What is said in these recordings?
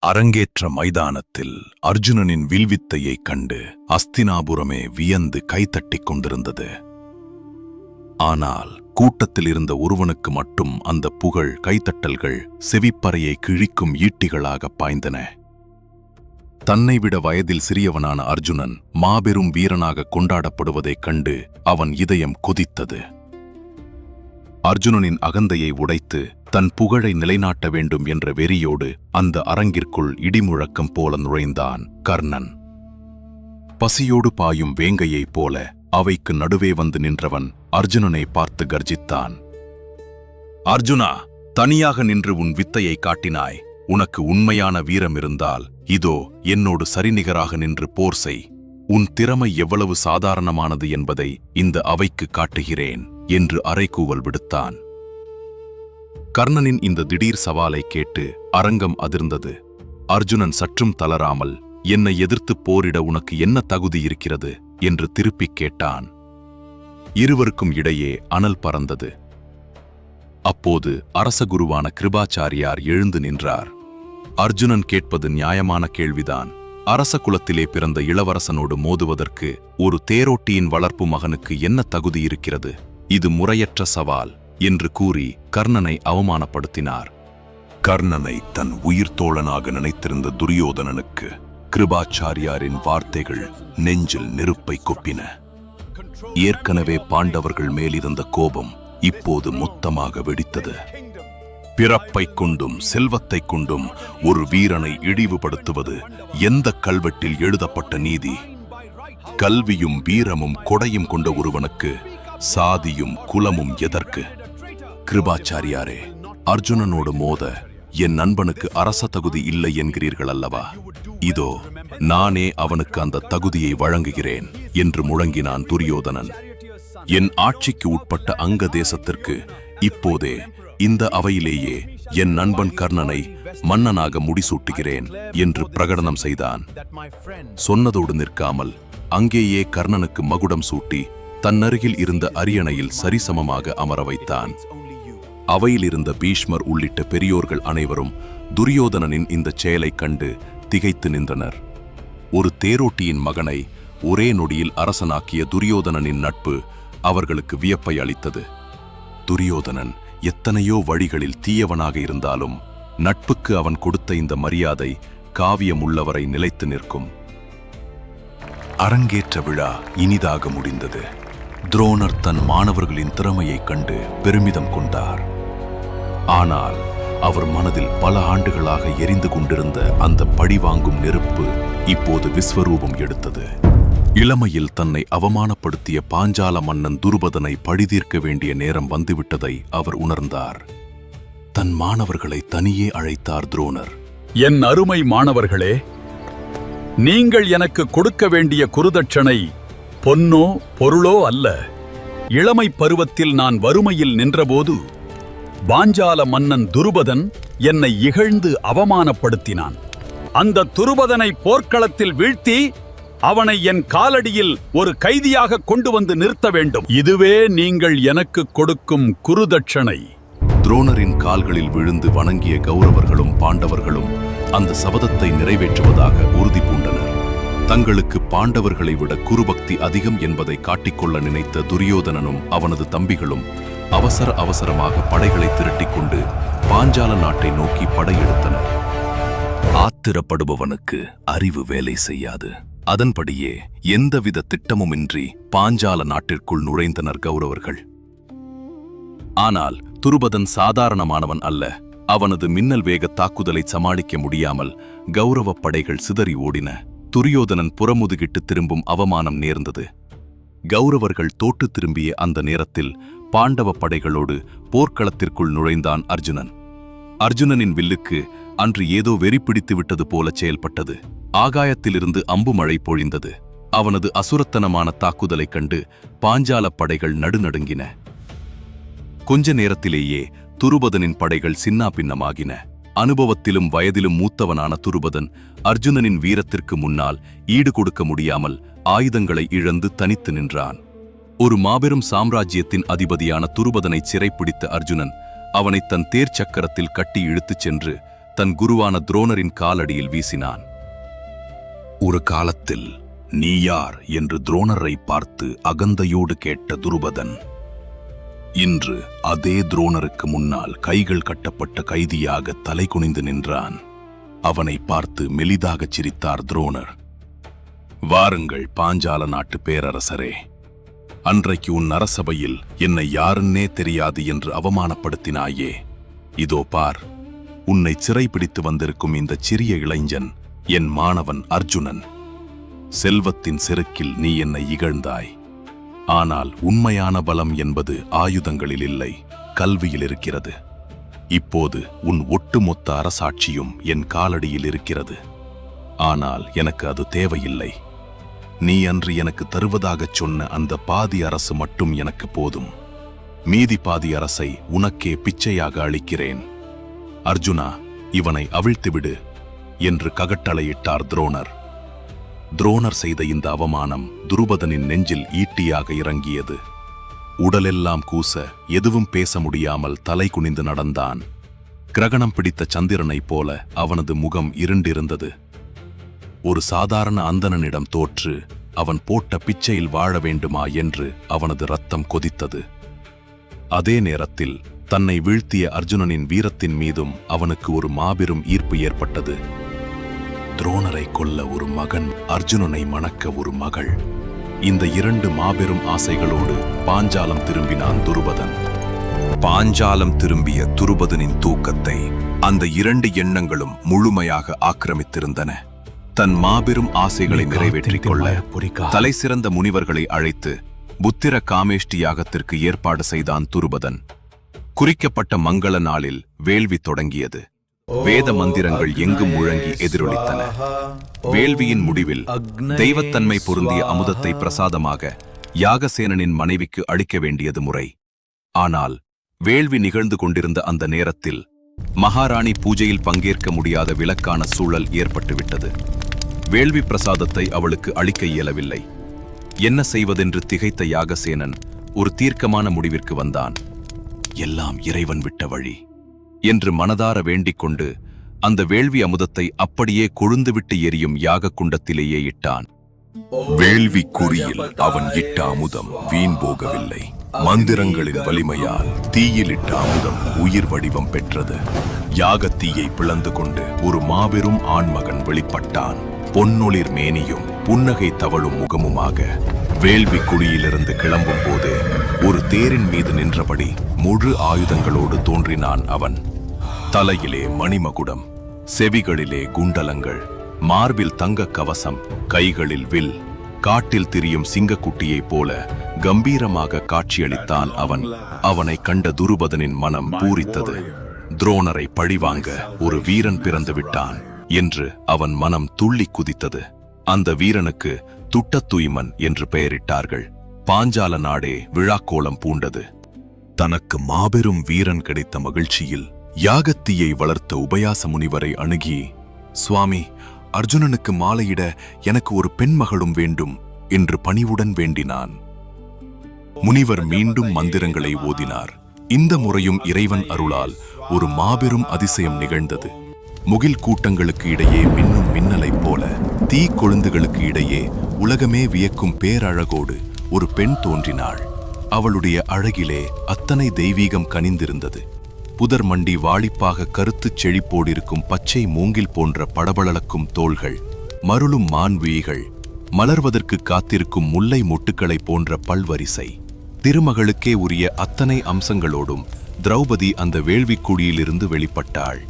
அரங்கேற்ற மைதானத்தில் அர்ஜுனனின் வில்வித்தையைக் கண்டு அஸ்தினாபுரமே வியந்து கைதட்டிக் கொண்டிருந்தது. ஆனால் கூட்டத்தில் இருந்த ஒருவனுக்கு மட்டும் அந்த புகழ் கைத்தட்டல்கள் செவிப்பறையை கிழிக்கும் ஈட்டிகளாக பாய்ந்தன. தன்னைவிட வயதில் சிறியவனான அர்ஜுனன் மாபெரும் வீரனாக கொண்டாடப்படுவதைக் கண்டு அவன் இதயம் கொதித்தது. அர்ஜுனனின் அகந்தையை உடைத்து தன் புகழை நிலைநாட்ட வேண்டும் என்ற வெறியோடு அந்த அரங்கிற்குள் இடிமுழக்கம் போல நுழைந்தான் கர்ணன். பசியோடு பாயும் வேங்கையைப் போல அவைக்கு நடுவே வந்து நின்றவன் அர்ஜுனனை பார்த்து கர்ஜித்தான். அர்ஜுனா, தனியாக நின்று உன் வித்தையை காட்டினாய். உனக்கு உண்மையான வீரம் இருந்தால் இதோ என்னோடு சரிநிகராக நின்று போர் செய். உன் திறமை எவ்வளவு சாதாரணமானது என்பதை இந்த அவைக்கு காட்டுகிறேன் என்று அறைகூவல் விடுத்தான். கர்ணனின் இந்த திடீர் சவாலை கேட்டு அரங்கம் அதிர்ந்தது. அர்ஜுனன் சற்றும் தளராமல், என்னை எதிர்த்து போரிட உனக்கு என்ன தகுதி இருக்கிறது என்று திருப்பிக் கேட்டான். இருவருக்கும் இடையே அனல் பறந்தது. அப்போது அரசகுருவான கிருபாச்சாரியார் எழுந்து நின்றார். அர்ஜுனன் கேட்பது நியாயமான கேள்விதான். அரச குலத்திலே பிறந்த இளவரசனோடு மோதுவதற்கு ஒரு தேரோட்டியின் வளர்ப்பு மகனுக்கு என்ன தகுதி இருக்கிறது? இது முறையற்ற சவால் என்று கூறி கர்ணனை அவமானப்படுத்தினார். கர்ணனை தன் உயிர் தோழனாக நினைத்திருந்த துரியோதனனுக்கு கிருபாச்சாரியாரின் வார்த்தைகள் நெஞ்சில் நெருப்பை கொப்பின. ஏற்கனவே பாண்டவர்கள் மேலிருந்த கோபம் இப்போது மொத்தமாக வெடித்தது. பிறப்பைக் கொண்டும் செல்வத்தைக் கொண்டும் ஒரு வீரனை இழிவுபடுத்துவது எந்த கல்வெட்டில் எழுதப்பட்ட நீதி? கல்வியும் வீரமும் கொடையும் கொண்ட ஒருவனுக்கு சாதியும் குலமும் எதற்கு? கிருபாச்சாரியாரே, அர்ஜுனனோடு மோத என் நண்பனுக்கு அரச தகுதி இல்லை என்கிறீர்கள் அல்லவா? இதோ நானே அவனுக்கு அந்த தகுதியை வழங்குகிறேன் என்று முழங்கினான் துரியோதனன். என் ஆட்சிக்கு உட்பட்ட அங்க தேசத்திற்கு இப்போதே இந்த அவையிலேயே என் நண்பன் கர்ணனை மன்னனாக முடிசூட்டுகிறேன் என்று பிரகடனம் செய்தான். சொன்னதோடு நிற்காமல் அங்கேயே கர்ணனுக்கு மகுடம் சூட்டி தன்னருகில் இருந்த அரியணையில் சரிசமமாக அமர வைத்தான். அவையில் இருந்த பீஷ்மர் உள்ளிட்ட பெரியோர்கள் அனைவரும் துரியோதனனின் இந்த செயலைக் கண்டு திகைத்து நின்றனர். ஒரு தேரோட்டியின் மகனை ஒரே நொடியில் அரசனாக்கிய துரியோதனனின் நட்பு அவர்களுக்கு வியப்பை அளித்தது. துரியோதனன் எத்தனையோ வழிகளில் தீயவனாக இருந்தாலும் நட்புக்கு அவன் கொடுத்த இந்த மரியாதை காவியம் உள்ளவரை நிலைத்து நிற்கும். அரங்கேற்ற விழா இனிதாக முடிந்தது. துரோணர் தன் மாணவர்களின் திறமையைக் கண்டு பெருமிதம் கொண்டார். ஆனால் அவர் மனதில் பல ஆண்டுகளாக எரிந்து கொண்டிருந்த அந்த பழிவாங்கும் நெருப்பு இப்போது விஸ்வரூபம் எடுத்தது. இளமையில் தன்னை அவமானப்படுத்திய பாஞ்சால மன்னன் துருபதனை பழிதீர்க்க வேண்டிய நேரம் வந்துவிட்டதை அவர் உணர்ந்தார். தன் மாணவர்களை தனியே அழைத்தார் துரோணர். என் அருமை மாணவர்களே, நீங்கள் எனக்கு கொடுக்க வேண்டிய குருதட்சணை பொன்னோ பொருளோ அல்ல. இளமை பருவத்தில் நான் வறுமையில் நின்றபோது பாஞ்சால மன்னன் துருபதன் என்னை இகழ்ந்து அவமானப்படுத்தினான். அந்த துருபதனை போர்க்களத்தில் வீழ்த்தி அவனை என் காலடியில் ஒரு கைதியாக கொண்டு வந்து நிறுத்த வேண்டும். இதுவே நீங்கள் எனக்கு கொடுக்கும் குருதட்சணை. துரோணரின் கால்களில் விழுந்து வணங்கிய கௌரவர்களும் பாண்டவர்களும் அந்த சபதத்தை நிறைவேற்றுவதாக உறுதி பூண்டனர். தங்களுக்கு பாண்டவர்களை விட குருபக்தி அதிகம் என்பதை காட்டிக்கொள்ள நினைத்த துரியோதனனும் அவனது தம்பிகளும் அவசரமாக படைகளை திரட்டிக் கொண்டு பாஞ்சால நாட்டை நோக்கி படையெடுத்தனர். ஆத்திரப்படுபவனுக்கு அறிவு வேலை செய்யாது. அதன்படியே எந்தவித திட்டமுமின்றி பாஞ்சால நாட்டிற்குள் நுழைந்தனர் கௌரவர்கள். ஆனால் துருபதன் சாதாரணமானவன் அல்ல. அவனது மின்னல் வேக தாக்குதலை சமாளிக்க முடியாமல் கௌரவ படைகள் சிதறி ஓடின. துரியோதனன் புறமுதுகிட்டு திரும்பும் அவமானம் நேர்ந்தது. கௌரவர்கள் தோட்டு திரும்பிய அந்த நேரத்தில் பாண்டவ படைகளோடு போர்க்களத்திற்குள் நுழைந்தான் அர்ஜுனன். அர்ஜுனனின் வில்லுக்கு அன்று ஏதோ வெறி பிடித்து விட்டது போல செயல்பட்டது. ஆகாயத்திலிருந்து அம்பு மழை பொழிந்தது. அவனது அசுரத்தனமான தாக்குதலைக் கண்டு பாஞ்சால படைகள் நடுநடுங்கின. கொஞ்ச நேரத்திலேயே துருபதனின் படைகள் சின்னாபின்னமாகின. அனுபவத்திலும் வயதிலும் மூத்தவனான துருபதன் அர்ஜுனனின் வீரத்திற்கு முன்னால் ஈடு கொடுக்க முடியாமல் ஆயுதங்களை இழந்து தனித்து நின்றான். ஒரு மாபெரும் சாம்ராஜ்யத்தின் அதிபதியான துருபதனை சிறைப்பிடித்த அர்ஜுனன் அவனை தன் தேர் சக்கரத்தில் கட்டி இழுத்துச் சென்று தன் குருவான துரோணரின் காலடியில் வீசினான். ஒரு காலத்தில் நீ யார் என்று துரோணரை பார்த்து அகந்தையோடு கேட்ட துருபதன் இன்று அதே துரோணருக்கு முன்னால் கைகள் கட்டப்பட்ட கைதியாக தலை குனிந்து நின்றான். அவனை பார்த்து மெலிதாகச் சிரித்தார் துரோணர். வாருங்கள் பாஞ்சால நாட்டு பேரரசரே, அன்றைக்கு உன் அரசபையில் என்னை யாருன்னே தெரியாது என்று அவமானப்படுத்தினாயே, இதோ பார், உன்னை சிறைப்பிடித்து வந்திருக்கும் இந்த சிறிய இளைஞன் என் மாணவன் அர்ஜுனன். செல்வத்தின் செருக்கில் நீ என்னை இகழ்ந்தாய். ஆனால் உண்மையான பலம் என்பது ஆயுதங்களில் இல்லை, கல்வியில் இருக்கிறது. இப்போது உன் ஒட்டுமொத்த அரசாட்சியும் என் காலடியில் இருக்கிறது. ஆனால் எனக்கு அது தேவையில்லை. நீ அன்று எனக்கு தருவதாகச் சொன்ன அந்த பாதி அரசு மட்டும் எனக்கு போதும். மீதி பாதி அரசை உனக்கே பிச்சையாக அளிக்கிறேன். அர்ஜுனா, இவனை அவிழ்த்துவிடு என்று ககட்டளையிட்டார் துரோணர். துரோணர் செய்த இந்த அவமானம் துருபதனின் நெஞ்சில் ஈட்டியாக இறங்கியது. உடலெல்லாம் கூச எதுவும் பேச முடியாமல் தலை குனிந்து நடந்தான். கிரகணம் பிடித்த சந்திரனைப் போல அவனது முகம் இருண்டிருந்தது. ஒரு சாதாரண அந்தணனிடம் தோற்று அவன் போட்ட பிச்சையில் வாழ வேண்டுமா என்று அவனது இரத்தம் கொதித்தது. அதே நேரத்தில் தன்னை வீழ்த்திய அர்ஜுனனின் வீரத்தின் மீதும் அவனுக்கு ஒரு மாபெரும் ஈர்ப்பு ஏற்பட்டது. துரோணரை கொல்ல ஒரு மகன், அர்ஜுனனை மணக்க ஒரு மகள். இந்த இரண்டு மாபெரும் ஆசைகளோடு பாஞ்சாலம் திரும்பினான் துருபதன். பாஞ்சாலம் திரும்பிய துருபதனின் தூக்கத்தை அந்த இரண்டு எண்ணங்களும் முழுமையாக ஆக்கிரமித்திருந்தன. தன் மாபெரும் ஆசைகளை நிறைவேற்றிக் கொள்ள தலை சிறந்த முனிவர்களை அழைத்து புத்திர காமேஷ்டி யாகத்திற்கு ஏற்பாடு செய்தான் துருபதன். குறிக்கப்பட்ட மங்கள நாளில் வேள்வி தொடங்கியது. வேத மந்திரங்கள் எங்கும் முழங்கி எதிரொலித்தன. வேள்வியின் முடிவில் தெய்வத்தன்மை பொருந்திய அமுதத்தை பிரசாதமாக யாகசேனனின் மனைவிக்கு அளிக்க வேண்டியது முறை. ஆனால் வேள்வி நிகழ்ந்து கொண்டிருந்த அந்த நேரத்தில் மகாராணி பூஜையில் பங்கேற்க முடியாத விலக்கான சூழல் ஏற்பட்டுவிட்டது. வேள்வி பிரசாதத்தை அவளுக்கு அளிக்க இயலவில்லை. என்ன செய்வதென்று திகைத்த யாகசேனன் ஒரு தீர்க்கமான முடிவிற்கு வந்தான். எல்லாம் இறைவன் விட்ட வழி என்று மனதார வேண்டிக் கொண்டு அந்த வேள்வி அமுதத்தை அப்படியே கொழுந்துவிட்டு எரியும் யாக குண்டத்திலேயே இட்டான். வேள்வி குறியில் அவன் இட்ட அமுதம் வீண் போகவில்லை. மந்திரங்களின் வலிமையால் தீயிலிட்ட அமுதம் உயிர் வடிவம் பெற்றது. யாகத்தீயை பிளந்து கொண்டு ஒரு மாபெரும் ஆண்மகன் வெளிப்பட்டான். பொன்னொளிர் மேனியும் புன்னகை தவழும் முகமுமாக வேள்வி குழியிலிருந்து கிளம்பும் போது ஒரு தேரின் மீது நின்றபடி முழு ஆயுதங்களோடு தோன்றினான் அவன். தலையிலே மணிமகுடம், செவிகளிலே குண்டலங்கள், மார்பில் தங்க கவசம், கைகளில் வில். காட்டில் திரியும் சிங்கக்குட்டியைப் போல கம்பீரமாக காட்சியளித்தான் அவன். அவனை கண்ட துருபதனின் மனம் பூரித்தது. துரோணரை பழிவாங்க ஒரு வீரன் பிறந்து விட்டான் என்று அவன் மனம் துள்ளி குதித்தது. அந்த வீரனுக்கு துட்டத்துய்மன் என்று பெயரிட்டார்கள். பாஞ்சால நாடே விழாக்கோலம் பூண்டது. தனக்கு மாபெரும் வீரன் கிடைத்த மகிழ்ச்சியில் யாகத்தீயை வளர்த்த உபயாச முனிவரை அணுகி, சுவாமி, அர்ஜுனனுக்கு மாலையிட எனக்கு ஒரு பெண் மகளும் வேண்டும் என்று பணிவுடன் வேண்டினான். முனிவர் மீண்டும் மந்திரங்களை ஓதினார். இந்த முறையும் இறைவன் அருளால் ஒரு மாபெரும் அதிசயம் நிகழ்ந்தது. முகில் கூட்டங்களுக்கு இடையே மின்னும் மின்னலைப் போல தீ கொழுந்துகளுக்கு இடையே உலகமே வியக்கும் பேரழகோடு ஒரு பெண் தோன்றினாள். அவளுடைய அழகிலே அத்தனை தெய்வீகம் கனிந்திருந்தது. புதர் மண்டி வாளிப்பாக கருத்துச் செழிப்போடிருக்கும் பச்சை மூங்கில் போன்ற படபளக்கும் தோள்கள், மருளும் மான்விழிகள், மலர்வதற்கு காத்திருக்கும் முல்லை மொட்டுக்களைப் போன்ற பல்வரிசை. திருமகளுக்கே உரிய அத்தனை அம்சங்களோடும் திரௌபதி அந்த வேள்விக்குழியிலிருந்து வெளிப்பட்டாள்.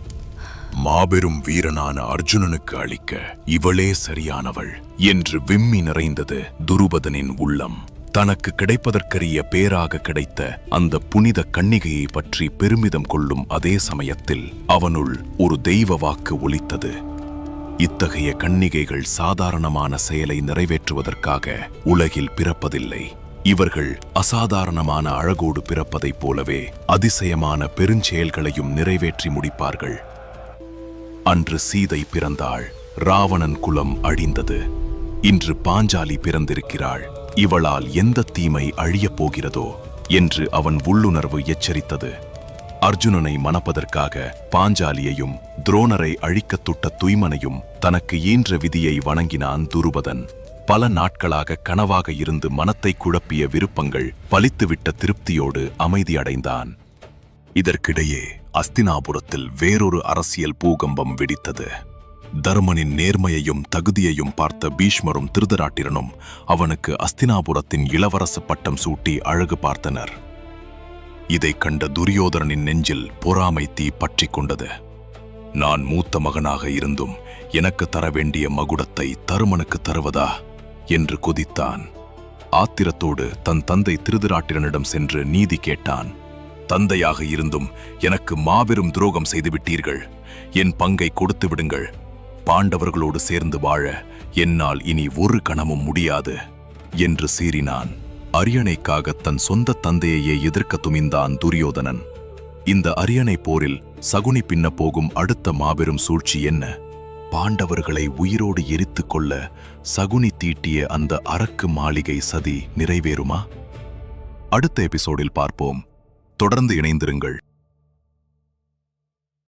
மாபெரும் வீரனான அர்ஜுனனுக்கு அளிக்க இவளே சரியானவள் என்று விம்மி நிறைந்தது துருபதனின் உள்ளம். தனக்கு கிடைப்பதற்கரிய பேராக கிடைத்த அந்த புனித கன்னிகையை பற்றி பெருமிதம் கொள்ளும் அதே சமயத்தில் அவனுள் ஒரு தெய்வ வாக்கு ஒலித்தது. இத்தகைய கன்னிகைகள் சாதாரணமான செயலை நிறைவேற்றுவதற்காக உலகில் பிறப்பதில்லை. இவர்கள் அசாதாரணமான அழகோடு பிறப்பதைப் போலவே அதிசயமான பெருஞ்செயல்களையும் நிறைவேற்றி முடிப்பார்கள். அன்று சீதை பிறந்தாள். ராவணன் குலம் அழிந்தது. இன்று பாஞ்சாலி பிறந்திருக்கிறாள். இவளால் எந்த தீமை அழியப் போகிறதோ என்று அவன் உள்ளுணர்வு எச்சரித்தது. அர்ஜுனனை மணப்பதற்காக பாஞ்சாலியையும் துரோணரை அழிக்கத் துட்ட துய்மனையும் தனக்கு ஈன்ற விதியை வணங்கினான் துருபதன். பல நாட்களாக கனவாக இருந்து மனத்தை குழப்பிய விருப்பங்கள் பலித்துவிட்ட திருப்தியோடு அமைதியடைந்தான். இதற்கிடையே அஸ்தினாபுரத்தில் வேறொரு அரசியல் பூகம்பம் வெடித்தது. தர்மனின் நேர்மையையும் தகுதியையும் பார்த்த பீஷ்மரும் திருதராட்டிரனும் அவனுக்கு அஸ்தினாபுரத்தின் இளவரச பட்டம் சூட்டி அழகு பார்த்தனர். இதைக் கண்ட துரியோதனனின் நெஞ்சில் பொறாமை தீ பற்றிக் கொண்டது. நான் மூத்த மகனாக இருந்தும் எனக்கு தர வேண்டிய மகுடத்தை தருமனுக்கு தருவதா என்று கொதித்தான். ஆத்திரத்தோடு தன் தந்தை திருதராட்டிரனிடம் சென்று நீதி கேட்டான். தந்தையாக இருந்தும் எனக்கு மாபெரும் துரோகம் செய்துவிட்டீர்கள். என் பங்கை கொடுத்து விடுங்கள். பாண்டவர்களோடு சேர்ந்து வாழ என்னால் இனி ஒரு கணமும் முடியாது என்று சீறினான். அரியணைக்காக தன் சொந்த தந்தையையே எதிர்க்க துணிந்தான் துரியோதனன். இந்த அரியணை போரில் சகுனி பின்ன போகும் அடுத்த மாபெரும் சூழ்ச்சி என்ன? பாண்டவர்களை உயிரோடு எரித்துக் கொள்ள சகுனி தீட்டிய அந்த அரக்கு மாளிகை சதி நிறைவேறுமா? அடுத்த எபிசோடில் பார்ப்போம். தொடர்ந்து இணைந்திருங்கள்.